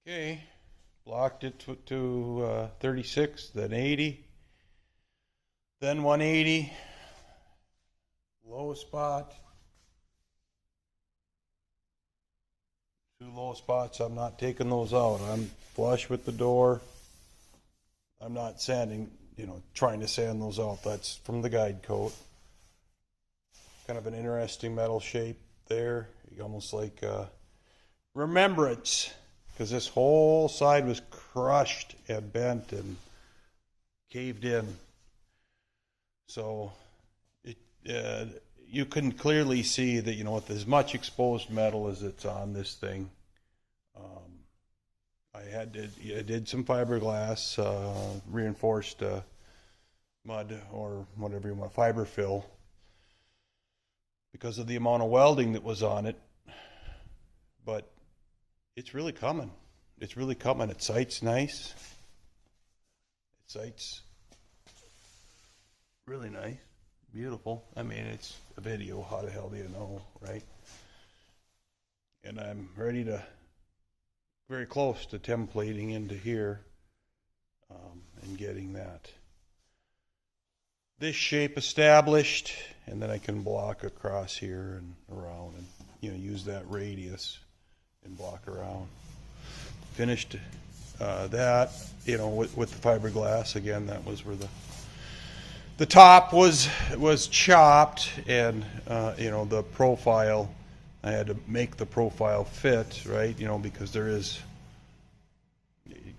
Okay, blocked it to 36, then 80, then 180, low spot, two low spots. I'm not taking those out. I'm flush with the door. I'm not sanding, trying to sand those out. That's from the guide coat. Kind of an interesting metal shape there, almost like remembrance. Because this whole side was crushed and bent and caved in. So you can clearly see that, with as much exposed metal as it's on this thing. I did some fiberglass, reinforced mud or whatever you want, fiber fill, because of the amount of welding that was on it. But it's really coming. It's really coming. It sights nice. It sights really nice. Beautiful. I mean, it's a video. How the hell do you know, right? And I'm ready to, very close to templating into here and getting this shape established. And then I can block across here and around and, use that radius and block around. Finished that, with the fiberglass. Again, that was where the top was chopped, and the profile, I had to make the profile fit, right? Because there is,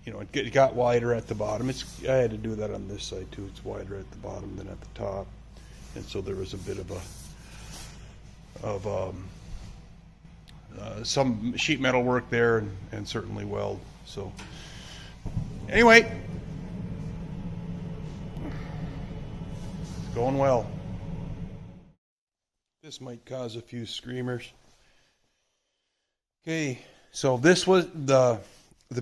it got wider at the bottom. I had to do that on this side too. It's wider at the bottom than at the top, and so there was a bit of some sheet metal work there, and certainly weld. So anyway, it's going well. This might cause a few screamers. Okay, so this was the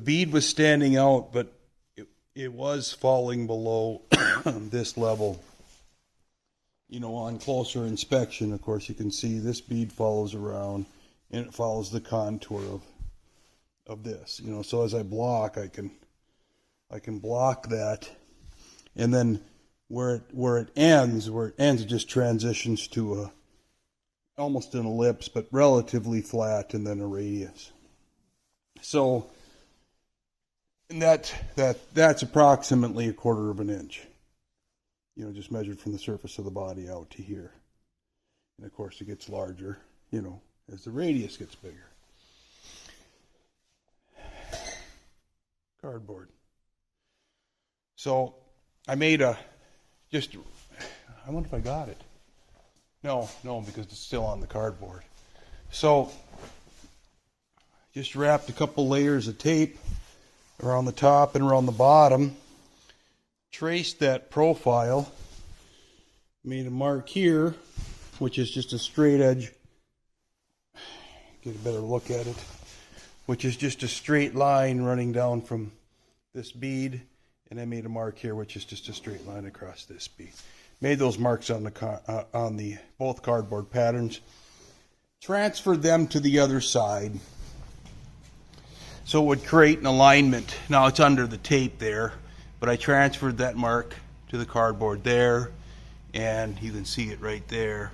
bead was standing out, but it was falling below this level. On closer inspection, of course, you can see this bead follows around, and it follows the contour of this. So as I block, I can block that, and then where it ends, it just transitions to almost an ellipse, but relatively flat, and then a radius. So, and that's approximately 1/4 of an inch. Just measured from the surface of the body out to here. And of course, it gets larger, as the radius gets bigger. Cardboard. So I made I wonder if I got it. No, because it's still on the cardboard. So just wrapped a couple layers of tape around the top and around the bottom. Traced that profile. Made a mark here, which is just a straight edge. Get a better look at it. Which is just a straight line running down from this bead, and I made a mark here, which is just a straight line across this bead. Made those marks on the both cardboard patterns. Transferred them to the other side, so it would create an alignment. Now it's under the tape there, but I transferred that mark to the cardboard there, and you can see it right there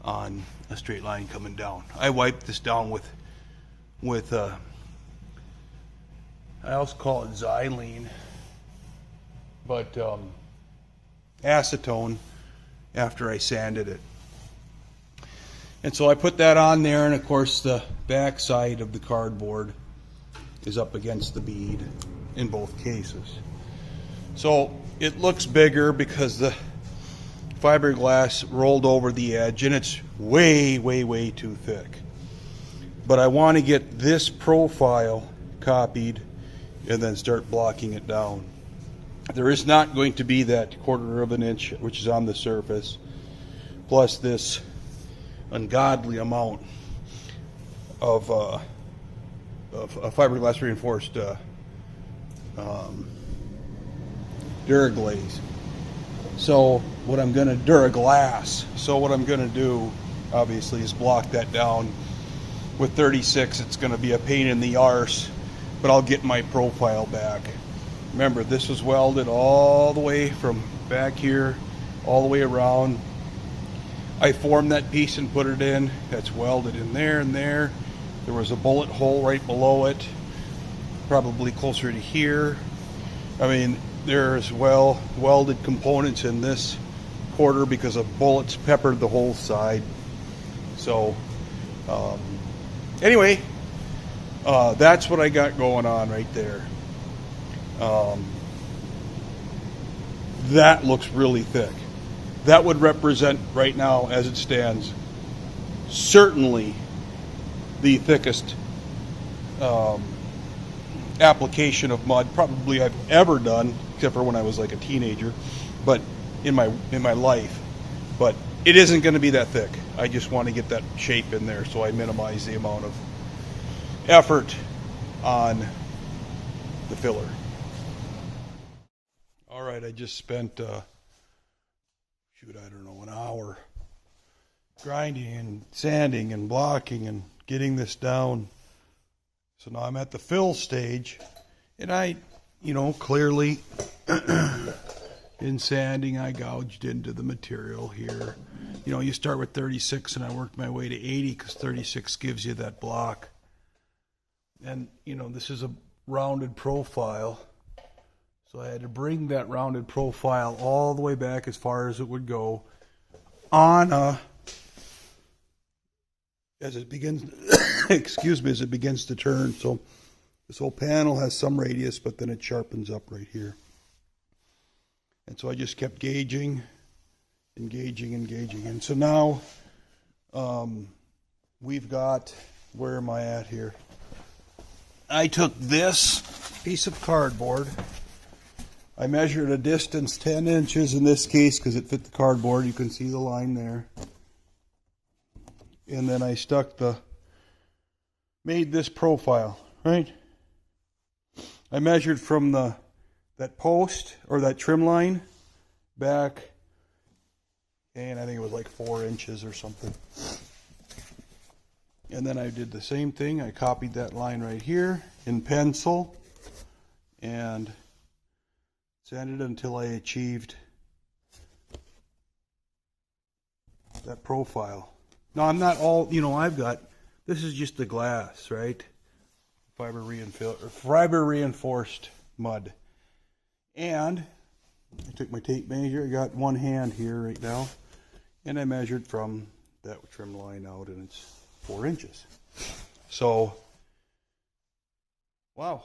on a straight line coming down. I wiped this down with I also call it xylene, but acetone, after I sanded it. And so I put that on there, and of course the back side of the cardboard is up against the bead in both cases. So it looks bigger because the fiberglass rolled over the edge, and it's way, way, way too thick. But I want to get this profile copied and then start blocking it down. There is not going to be that 1/4 of an inch, which is on the surface, plus this ungodly amount of fiberglass reinforced Duraglaze. So what I'm going to Duraglass. So what I'm going to do, obviously, is block that down with 36. It's going to be a pain in the arse but I'll get my profile back. Remember, this was welded all the way from back here, all the way around. I formed that piece and put it in. That's welded in there and there. There was a bullet hole right below it, probably closer to here. I mean, there's welded components in this quarter because of bullets peppered the whole side. So, anyway, that's what I got going on right there. That looks really thick. That would represent right now, as it stands, certainly the thickest application of mud probably I've ever done, except for when I was like a teenager, but in my life. But it isn't going to be that thick. I just want to get that shape in there, so I minimize the amount of effort on the filler. All right, I just spent I don't know, an hour grinding and sanding and blocking and getting this down. So now I'm at the fill stage, and I, clearly in sanding, I gouged into the material here. You start with 36, and I worked my way to 80 because 36 gives you that block. And, this is a rounded profile. So I had to bring that rounded profile all the way back as far as it would go on as it begins, as it begins to turn. So this whole panel has some radius, but then it sharpens up right here. And so I just kept gauging and gauging and gauging. And so now we've got, where am I at here? I took this piece of cardboard. I measured a distance 10 inches in this case because it fit the cardboard. You can see the line there. And then I made this profile, right? I measured from that post or that trim line back, and I think it was like 4 inches or something. And then I did the same thing. I copied that line right here in pencil and sanded it until I achieved that profile. Now I'm not all, this is just the glass, right? Fiber reinforced mud. And I took my tape measure. I got one hand here right now, and I measured from that trim line out, and it's 4 inches. So, wow.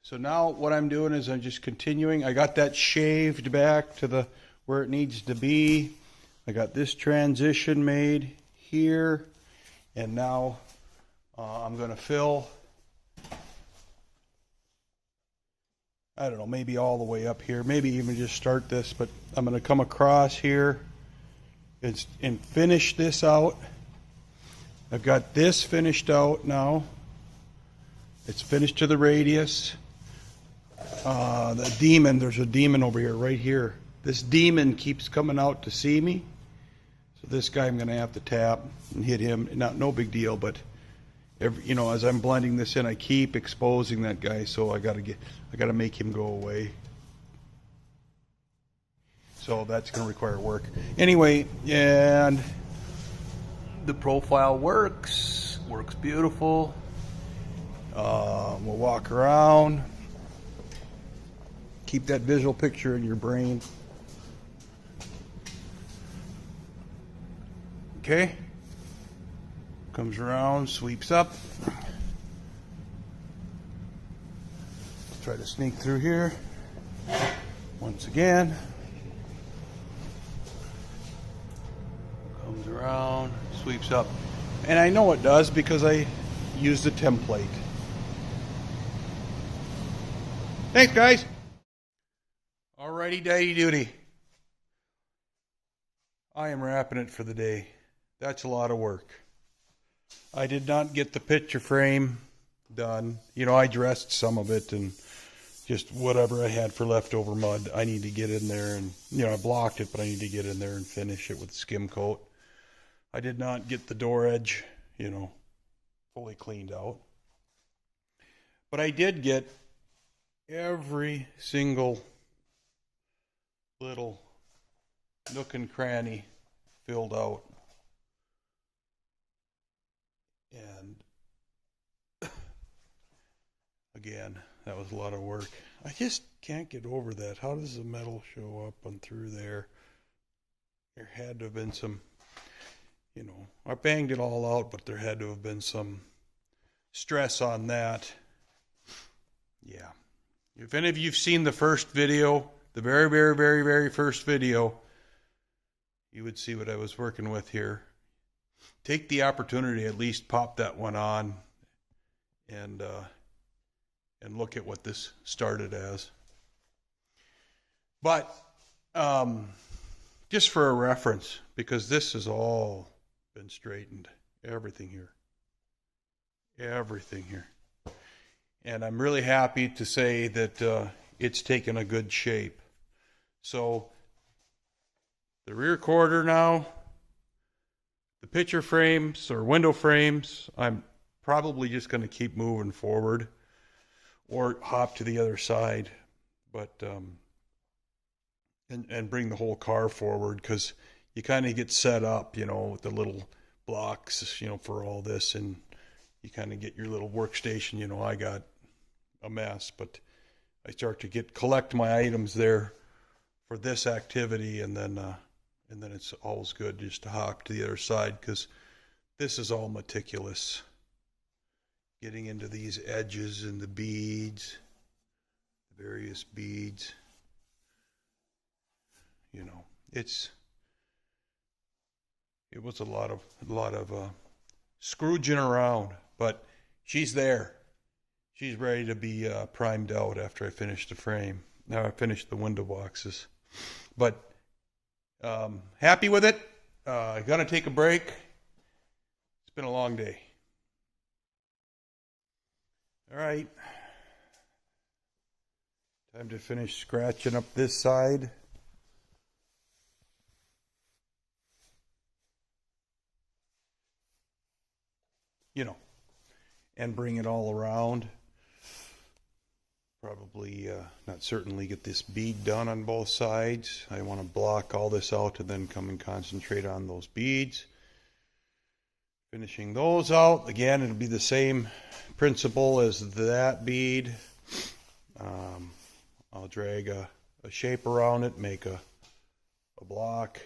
So now what I'm doing is I'm just continuing. I got that shaved back to where it needs to be. I got this transition made here, and now I'm going to fill, I don't know, maybe all the way up here, maybe even just start this, but I'm going to come across here and finish this out. I've got this finished out now. It's finished to the radius. The demon, there's a demon over here, right here. This demon keeps coming out to see me. So this guy I'm going to have to tap and hit him. No big deal, but as I'm blending this in, I keep exposing that guy, so I got to make him go away. So that's going to require work. Anyway, and the profile works beautiful. We'll walk around. Keep that visual picture in your brain. Okay. Comes around, sweeps up. Try to sneak through here. Once again. Comes around, sweeps up. And I know it does because I used a template. Thanks, guys. Alrighty, daddy duty. I am wrapping it for the day. That's a lot of work. I did not get the picture frame done. I dressed some of it and just whatever I had for leftover mud, I need to get in there and, I blocked it, but I need to get in there and finish it with skim coat. I did not get the door edge, fully cleaned out. But I did get every single little nook and cranny filled out. And again, that was a lot of work. I just can't get over that. How does the metal show up on through there? There had to have been some, I banged it all out, but there had to have been some stress on that. Yeah. If any of you've seen the first video, the very, very, very, very first video, you would see what I was working with here. Take the opportunity, at least pop that one on and look at what this started as. But just for a reference, because this has all been straightened, everything here. And I'm really happy to say that it's taken a good shape. So the rear quarter now, the picture frames or window frames, I'm probably just going to keep moving forward or hop to the other side, but and bring the whole car forward, because you kind of get set up, with the little blocks, for all this, and you kind of get your little workstation. I got a mess, but I start to collect my items there for this activity, and then it's always good just to hop to the other side, because this is all meticulous. Getting into these edges and the beads, the various beads, it was a lot of scrooging around, but she's there. She's ready to be primed out after I finish the frame. Now I finished the window boxes, but happy with it. Gonna take a break. It's been a long day. All right. Time to finish scratching up this side. And bring it all around. Probably, not certainly get this bead done on both sides. I want to block all this out and then come and concentrate on those beads. Finishing those out. Again, it'll be the same principle as that bead. I'll drag a shape around it, make a block,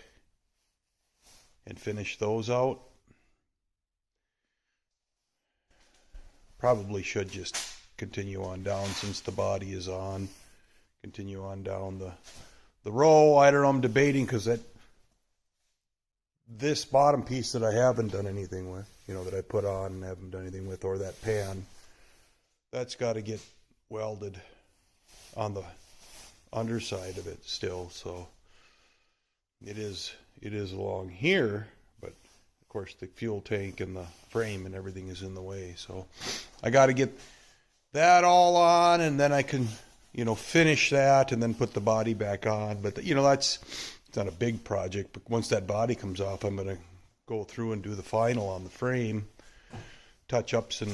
and finish those out. Probably should just continue on down since the body is on. Continue on down the row. I don't know, I'm debating, because this bottom piece that I haven't done anything with, that I put on and haven't done anything with, or that pan, that's got to get welded on the underside of it still. So it is along here, but of course the fuel tank and the frame and everything is in the way. So I got to get that all on, and then I can, finish that and then put the body back on. But it's not a big project, but once that body comes off, I'm going to go through and do the final on the frame, touch-ups and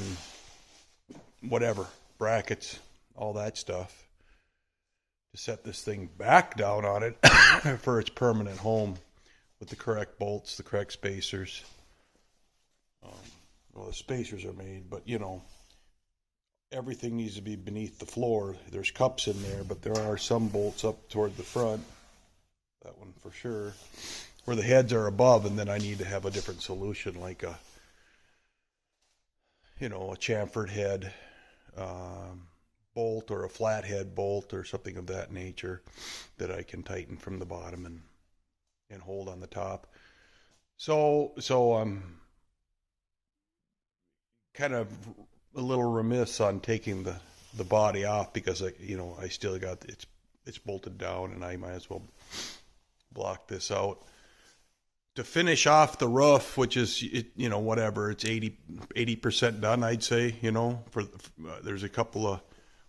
whatever, brackets, all that stuff, to set this thing back down on it for its permanent home with the correct bolts, the correct spacers. Well, the spacers are made, but, everything needs to be beneath the floor. There's cups in there, but there are some bolts up toward the front. That one for sure. Where the heads are above, and then I need to have a different solution, like a chamfered head bolt, or a flathead bolt, or something of that nature that I can tighten from the bottom and hold on the top. So I'm kind of a little remiss on taking the body off, because I still got it's bolted down, and I might as well block this out to finish off the roof, which is whatever, it's 80% done, I'd say. There's a couple of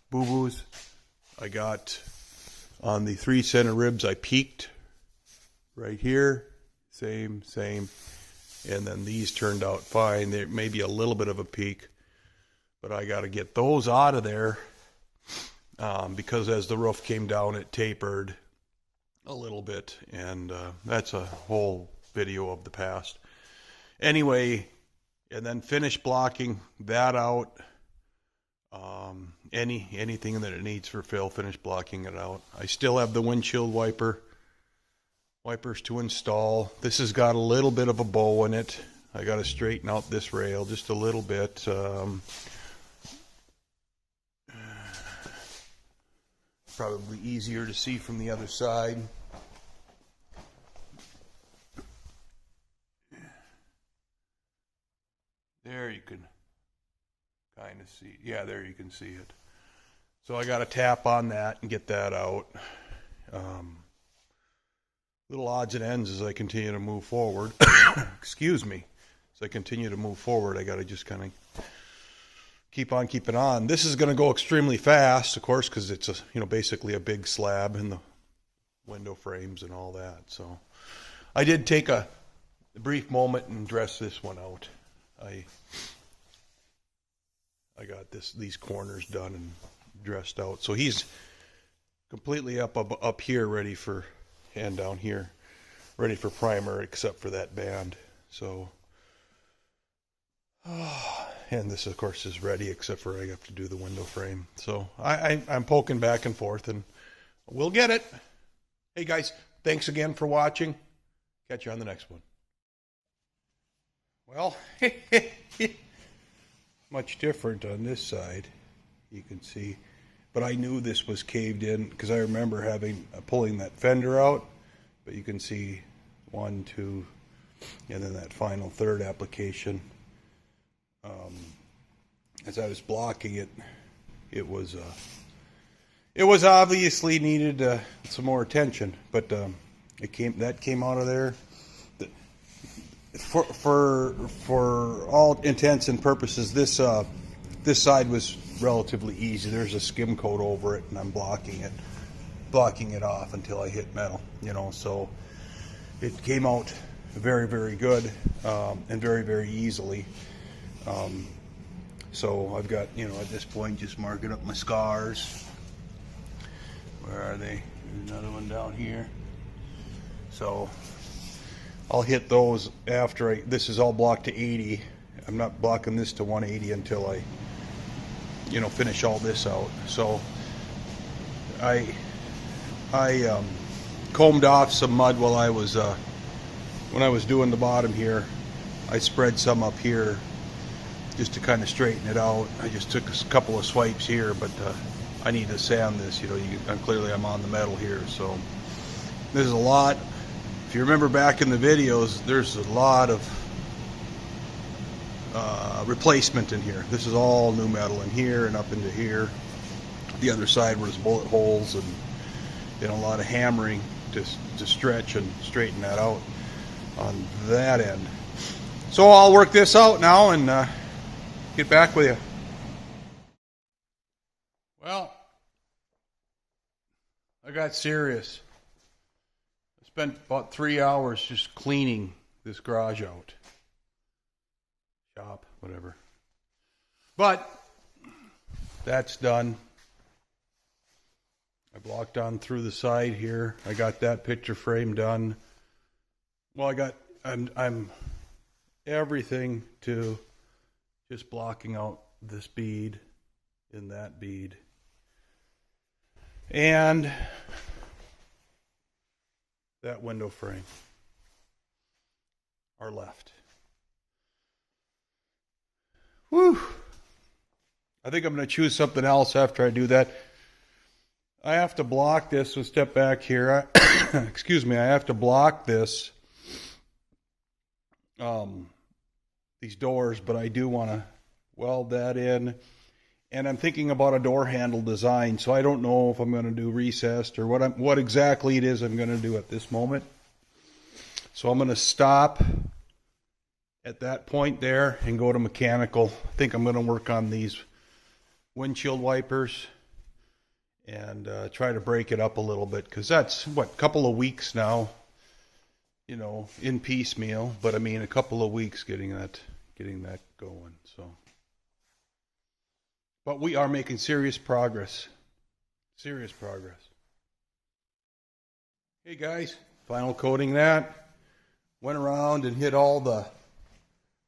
boo-boos I got on the 3 center ribs. I peaked right here, same, and then these turned out fine. There may be a little bit of a peak, but I got to get those out of there because as the roof came down, it tapered a little bit, and that's a whole video of the past. Anyway, and then finish blocking that out. Anything that it needs for fill, finish blocking it out. I still have the windshield wipers to install. This has got a little bit of a bow in it. I got to straighten out this rail just a little bit. Probably easier to see from the other side. There you can kind of see. Yeah, there you can see it. So I got to tap on that and get that out. Little odds and ends as I continue to move forward. Excuse me. As I continue to move forward, I got to just kind of keep on keeping on. This is going to go extremely fast, of course, because it's basically a big slab in the window frames and all that. So I did take a brief moment and dress this one out. I got these corners done and dressed out. So he's completely up here, ready for, and down here, ready for primer, except for that band. So, and this, of course, is ready, except for I have to do the window frame. So I'm poking back and forth, and we'll get it. Hey, guys, thanks again for watching. Catch you on the next one. Well, much different on this side, you can see. But I knew this was caved in because I remember pulling that fender out. But you can see 1, 2, and then that final third application. As I was blocking it, it was obviously needed some more attention. But that came out of there. For all intents and purposes, this side was relatively easy. There's a skim coat over it, and I'm blocking it off until I hit metal. So it came out very, very good and very, very easily. So I've got, at this point, just marking up my scars. Where are they? There's another one down here. So I'll hit those after this is all blocked to 80. I'm not blocking this to 180 until I, finish all this out. So I combed off some mud while I was, when I was doing the bottom here. I spread some up here just to kind of straighten it out. I just took a couple of swipes here, but I need to sand this. Clearly I'm on the metal here, so there's a lot. If you remember back in the videos, there's a lot of replacement in here. This is all new metal in here and up into here. The other side was bullet holes and a lot of hammering to stretch and straighten that out on that end. So I'll work this out now and get back with you. Well, I got serious. I spent about 3 hours just cleaning this garage out. Shop, whatever. But that's done. I blocked on through the side here. I got that picture frame done. Well, I'm everything to just blocking out this bead and that bead. And that window frame are left. Whew. I think I'm going to choose something else after I do that. I have to block this, so step back here. Excuse me, I have to block this, these doors, but I do want to weld that in. And I'm thinking about a door handle design, so I don't know if I'm going to do recessed or what exactly it is I'm going to do at this moment. So I'm going to stop at that point there and go to mechanical. I think I'm going to work on these windshield wipers and try to break it up a little bit, because that's a couple of weeks now, in piecemeal. But I mean, a couple of weeks getting that going. So But we are making serious progress. Serious progress. Hey guys, final coating that. Went around and hit all the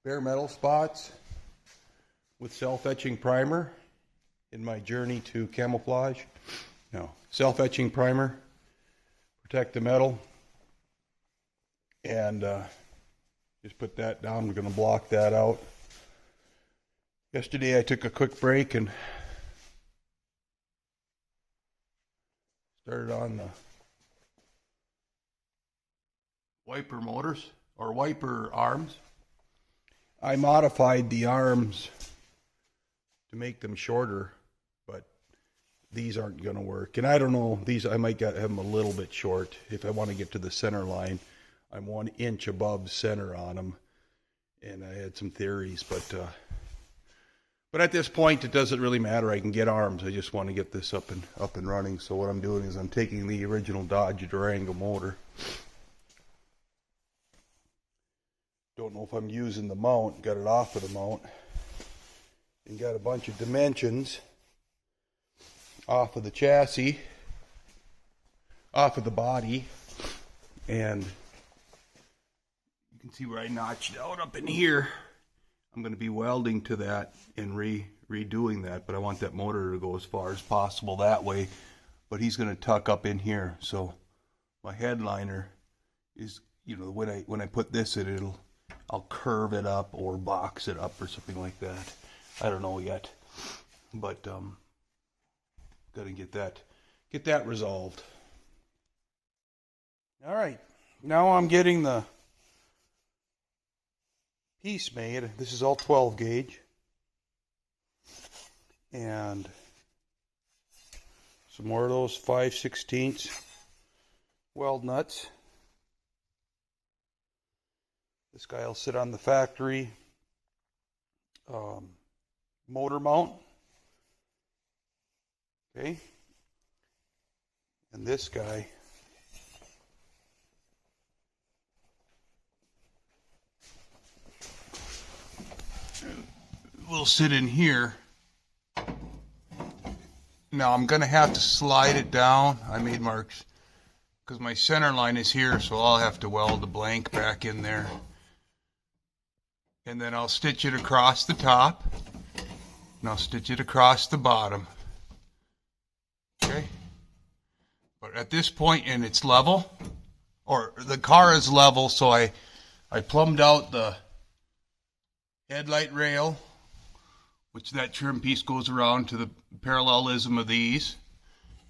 bare metal spots with self-etching primer in my journey to camouflage. No, self-etching primer, protect the metal, and just put that down. We're going to block that out. Yesterday I took a quick break and started on the wiper motors, or wiper arms. I modified the arms to make them shorter, but these aren't going to work. And I don't know, these I might have them a little bit short if I want to get to the center line. I'm 1 inch above center on them, and I had some theories, but at this point it doesn't really matter. I can get arms. I just want to get this up and running. So what I'm doing is I'm taking the original Dodge Durango motor. Don't know if I'm using the mount. Got it off of the mount, and got a bunch of dimensions off of the chassis, off of the body, and you can see where I notched out up in here. I'm going to be welding to that and redoing that, but I want that motor to go as far as possible that way. But he's going to tuck up in here, so my headliner is, you know, when I put this in, I'll curve it up or box it up or something like that. I don't know yet, but got to get that resolved. All right, now I'm getting the piece made. This is all 12 gauge, and some more of those 5/16 weld nuts. This guy will sit on the factory motor mount. Okay, and this guy will sit in here. Now I'm going to have to slide it down. I made marks because my center line is here, so I'll have to weld the blank back in there. And then I'll stitch it across the top, and I'll stitch it across the bottom. Okay? But at this point, and it's level, or the car is level, so I plumbed out the headlight rail, which that trim piece goes around to the parallelism of these,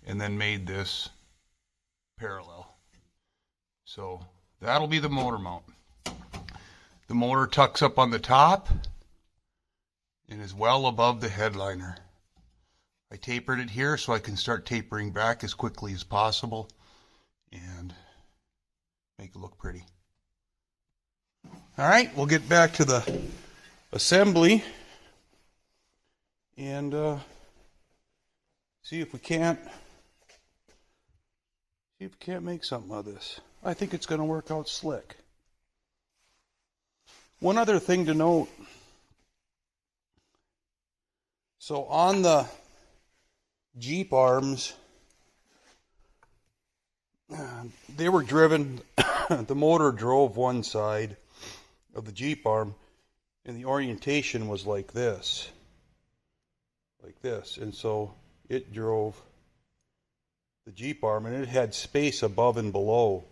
and then made this parallel. So that'll be the motor mount. The motor tucks up on the top and is well above the headliner. I tapered it here so I can start tapering back as quickly as possible and make it look pretty. All right, we'll get back to the assembly and see if we can't make something of this. I think it's going to work out slick. One other thing to note. So on the Jeep arms, they were driven, the motor drove one side of the Jeep arm, and the orientation was like this. And so it drove the Jeep arm, and it had space above and below.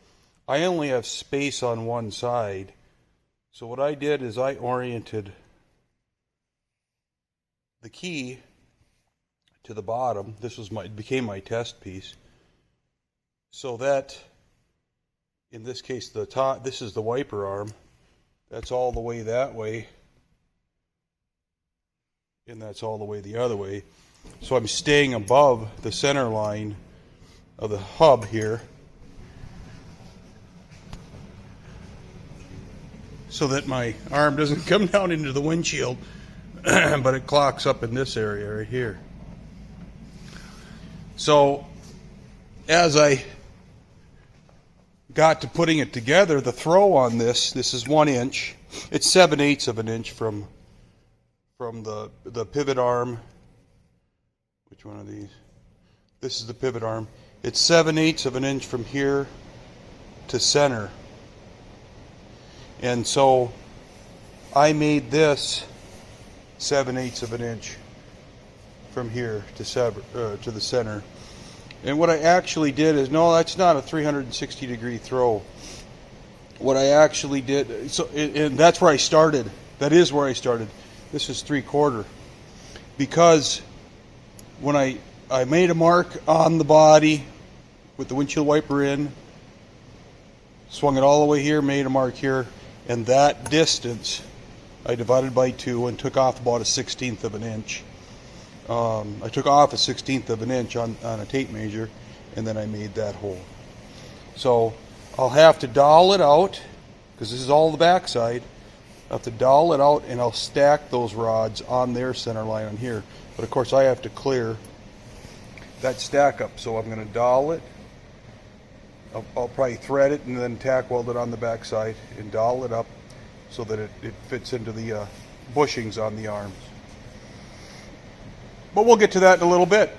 I only have space on one side. So what I did is I oriented the key to the bottom. This was became my test piece. So that, in this case, the top, this is the wiper arm. That's all the way that way. And that's all the way the other way. So I'm staying above the center line of the hub here, so that my arm doesn't come down into the windshield, but it clocks up in this area right here. So as I got to putting it together, the throw on this is 1 inch. It's 7/8 of an inch from the pivot arm which one of these? This is the pivot arm. It's 7/8 of an inch from here to center. And so I made this 7/8 of an inch from here to the center. And what I actually did is, no, that's not a 360-degree throw. What I actually did, and that's where I started. That is where I started. This is 3/4. Because when I made a mark on the body with the windshield wiper in, swung it all the way here, made a mark here, and that distance I divided by 2 and took off about a 1/16 of an inch. I took off a 1/16 of an inch on a tape measure, and then I made that hole. So I'll have to dowel it out, because this is all the backside. I'll have to dowel it out, and I'll stack those rods on their center line on here. But of course I have to clear that stack up, so I'm going to dowel it. I'll probably thread it and then tack weld it on the backside and dowel it up so that it fits into the bushings on the arms. But we'll get to that in a little bit.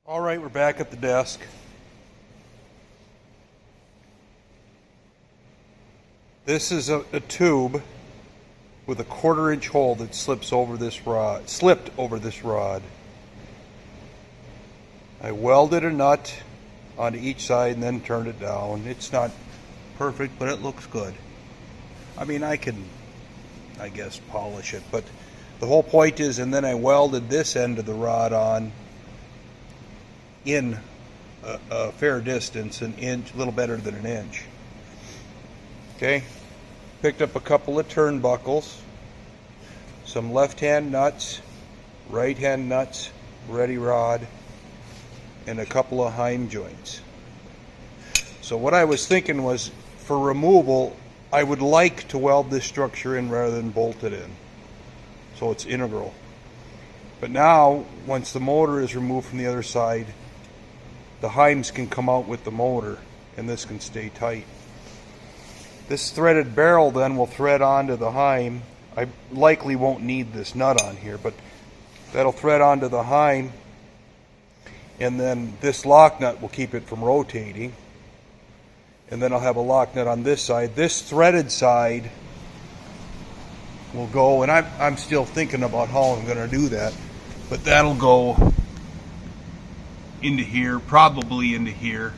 All right, we're back at the desk. This is a tube with a 1/4 inch hole that slipped over this rod. I welded a nut onto each side and then turned it down. It's not perfect, but it looks good. I mean, I can, I guess, polish it, but the whole point is, and then I welded this end of the rod on in a fair distance, an inch, a little better than an inch. Okay, picked up a couple of turnbuckles, some left-hand nuts, right-hand nuts, ready rod, and a couple of Heim joints. So what I was thinking was, for removal, I would like to weld this structure in rather than bolt it in, so it's integral. But now, once the motor is removed from the other side, the Heims can come out with the motor, and this can stay tight. This threaded barrel then will thread onto the Heim. I likely won't need this nut on here, but that'll thread onto the Heim, and then this lock nut will keep it from rotating. And then I'll have a lock nut on this side. This threaded side will go, and I'm still thinking about how I'm going to do that, but that'll go into here, probably into here,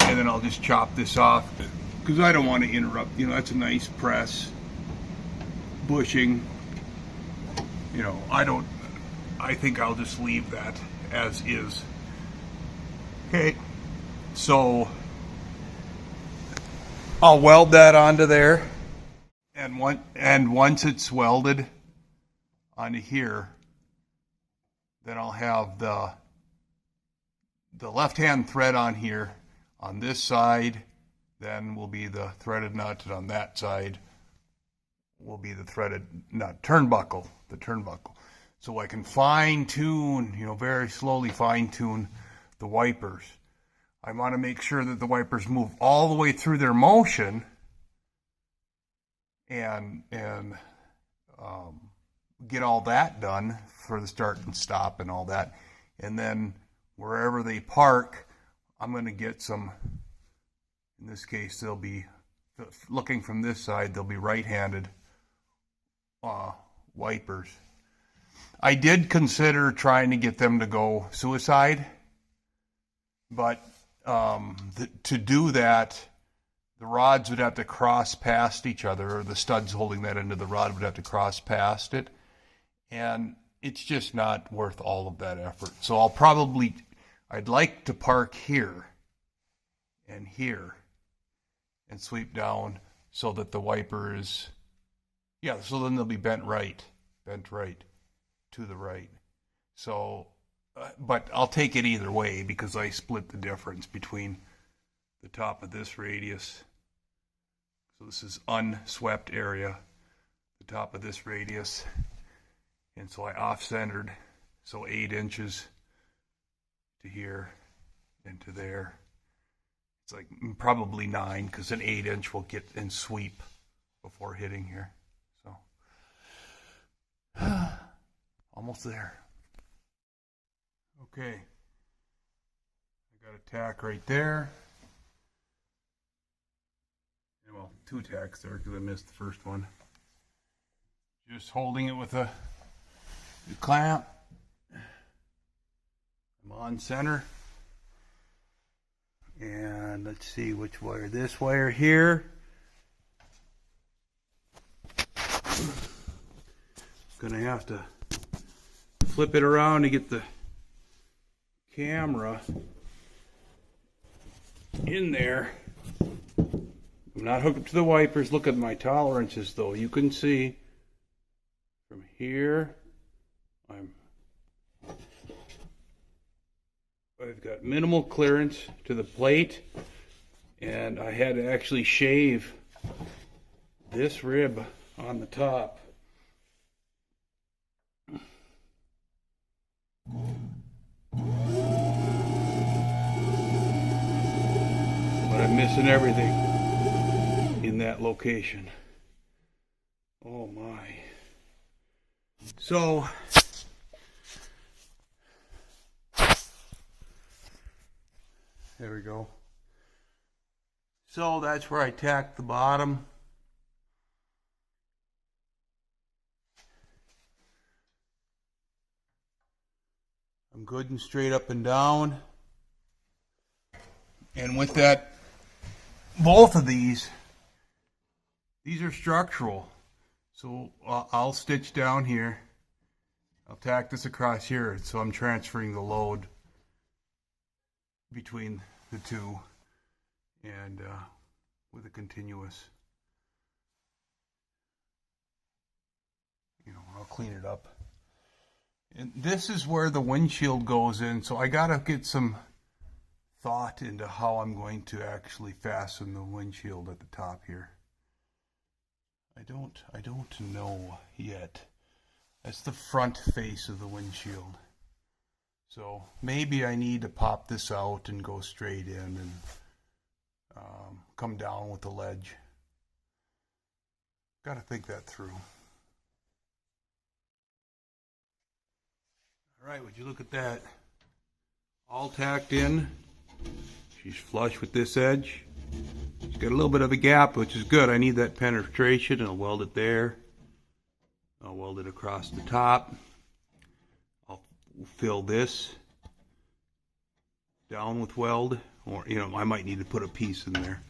and then I'll just chop this off because I don't want to interrupt. You know, that's a nice press bushing. You know, I think I'll just leave that as is. Okay, so I'll weld that onto there, and once it's welded onto here, then I'll have the left-hand thread on here. On this side, then will be the threaded nut, and on that side will be the threaded nut turnbuckle, the turnbuckle. So I can fine-tune, you know, very slowly fine-tune the wipers. I want to make sure that the wipers move all the way through their motion and get all that done for the start and stop and all that. And then wherever they park, I'm going to get some, in this case, they'll be, looking from this side, they'll be right-handed wipers. I did consider trying to get them to go suicide, but to do that, the rods would have to cross past each other, or the studs holding that into the rod would have to cross past it, and it's just not worth all of that effort. So I'd like to park here and here and sweep down so that the wiper is, yeah, so then they'll be bent right to the right. So, but I'll take it either way because I split the difference between the top of this radius. So this is unswept area, the top of this radius. And so I off-centered, so 8 inches to here and to there. It's like probably 9 because an 8-inch will get and sweep before hitting here. So I'll Almost there. Okay. I got a tack right there. Well, 2 tacks there because I missed the first one. Just holding it with a clamp. I'm on center. And let's see which wire. This wire here. Gonna have to flip it around to get the camera in there. I'm not hooked up to the wipers. Look at my tolerances though. You can see from here I've got minimal clearance to the plate, and I had to actually shave this rib on the top. But I'm missing everything in that location. Oh my. So there we go. So that's where I tacked the bottom. I'm good and straight up and down. And with that, both of these are structural. So I'll stitch down here. I'll tack this across here, so I'm transferring the load between the two, and with a continuous, I'll clean it up. And this is where the windshield goes in, so I gotta get some thought into how I'm going to actually fasten the windshield at the top here. I don't know yet. That's the front face of the windshield. So maybe I need to pop this out and go straight in and come down with the ledge. Got to think that through. All right, would you look at that? All tacked in. She's flush with this edge. She's got a little bit of a gap, which is good. I need that penetration, and I'll weld it there. I'll weld it across the top. I'll fill this down with weld, or I might need to put a piece in there.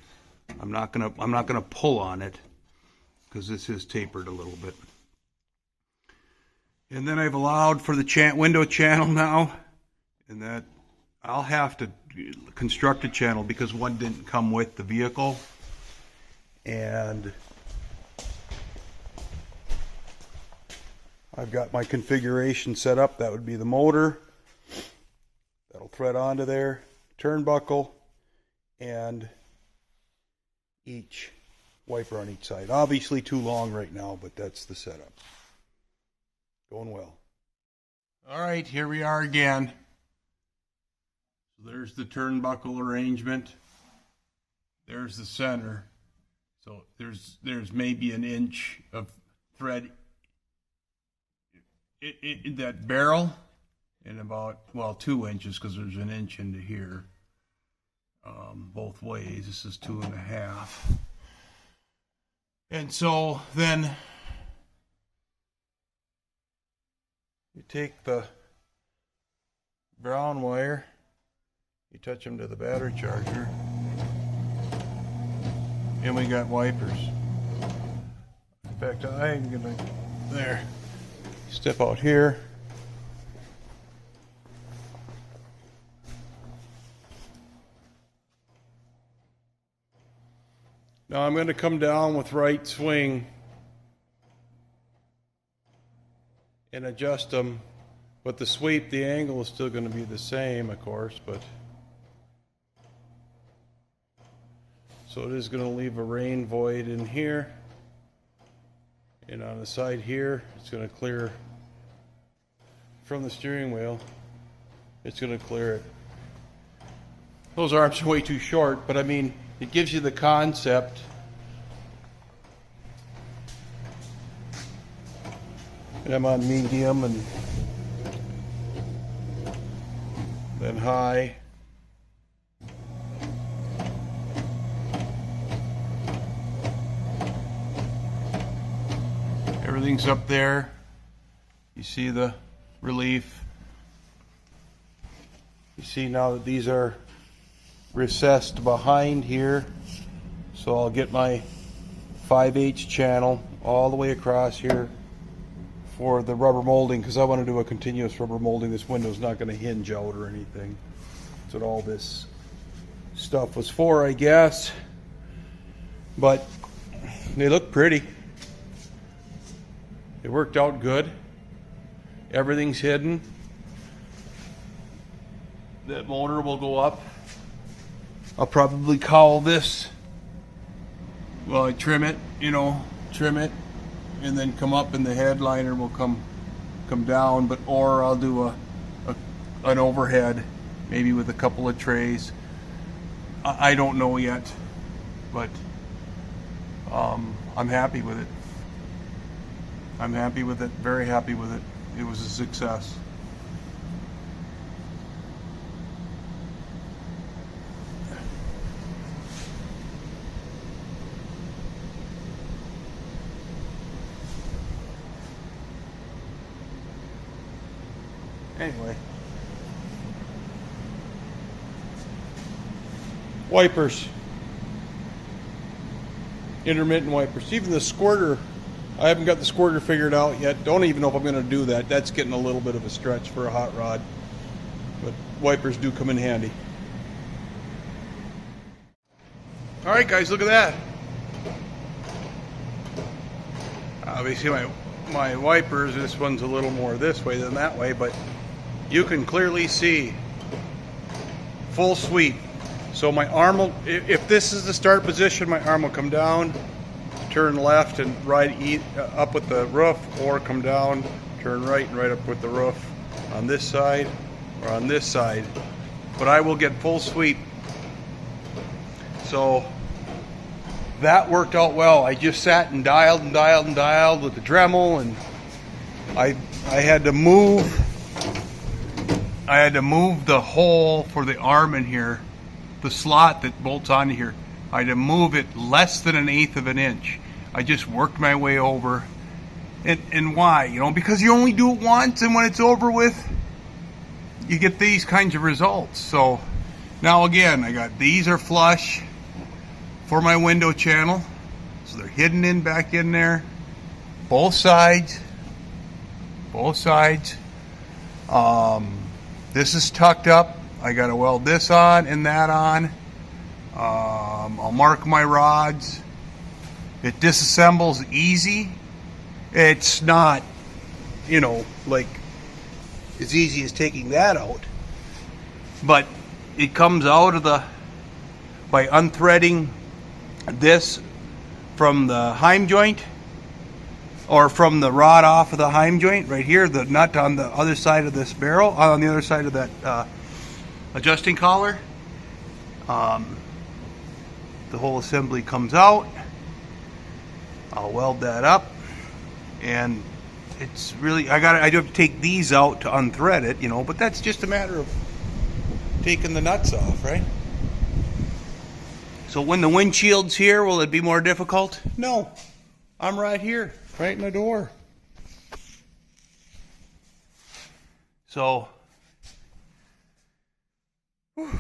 I'm not gonna pull on it because this is tapered a little bit. And then I've allowed for the window channel now, and that I'll have to construct a channel because one didn't come with the vehicle. And I've got my configuration set up. That would be the motor. That'll thread onto there, turnbuckle, and each wiper on each side. Obviously too long right now, but that's the setup. Going well. All right, here we are again. So there's the turnbuckle arrangement. There's the center. So there's maybe an inch of thread in that barrel, and about 2 inches because there's an inch into here. Both ways. This is 2.5. And so then you take the brown wire, you touch them to the battery charger, and we got wipers. In fact, I'm gonna step out here. Now I'm going to come down with right swing and adjust them, but the sweep, the angle is still going to be the same, of course, but so it is going to leave a rain void in here, and on the side here it's going to clear from the steering wheel. It's going to clear it. Those arms are way too short, but I mean, it gives you the concept. And I'm on medium, and then high. Everything's up there. You see the relief. You see now that these are recessed behind here. So I'll get my 5/8 channel all the way across here for the rubber molding, because I want to do a continuous rubber molding. This window's not going to hinge out or anything. That's what all this stuff was for, I guess. But they look pretty. It worked out good. Everything's hidden. That motor will go up. I'll probably cowl this. Well, I trim it, trim it, and then come up, and the headliner will come down. Or I'll do an overhead, maybe with a couple of trays. I don't know yet, but I'm happy with it. I'm happy with it, very happy with it. It was a success. Anyway. Wipers. Intermittent wipers. Even the squirter, I haven't got the squirter figured out yet. Don't even know if I'm going to do that. That's getting a little bit of a stretch for a hot rod. But wipers do come in handy. Alright guys, look at that. Obviously my wipers, this one's a little more this way than that way, but you can clearly see full sweep. So my arm will, if this is the start position, my arm will come down, turn left and right up with the roof, or come down, turn right and right up with the roof on this side or on this side. But I will get full sweep. So that worked out well. I just sat and dialed and dialed and dialed with the Dremel, and I had to move the hole for the arm in here, the slot that bolts onto here. I had to move it less than 1/8 of an inch. I just worked my way over. And why? Because you only do it once, and when it's over with, you get these kinds of results. So now again, I got these are flush for my window channel. So they're hidden back in there. Both sides. Both sides. This is tucked up. I got to weld this on and that on. I'll mark my rods. It disassembles easy. It's not, like as easy as taking that out. But it comes out of by unthreading this from the heim joint, or from the rod off of the heim joint right here, the nut on the other side of this barrel, on the other side of that adjusting collar. The whole assembly comes out. I'll weld that up, and it's really, I do have to take these out to unthread it, but that's just a matter of taking the nuts off, right? So when the windshield's here, will it be more difficult? No. I'm right here, right in the door. So, whew.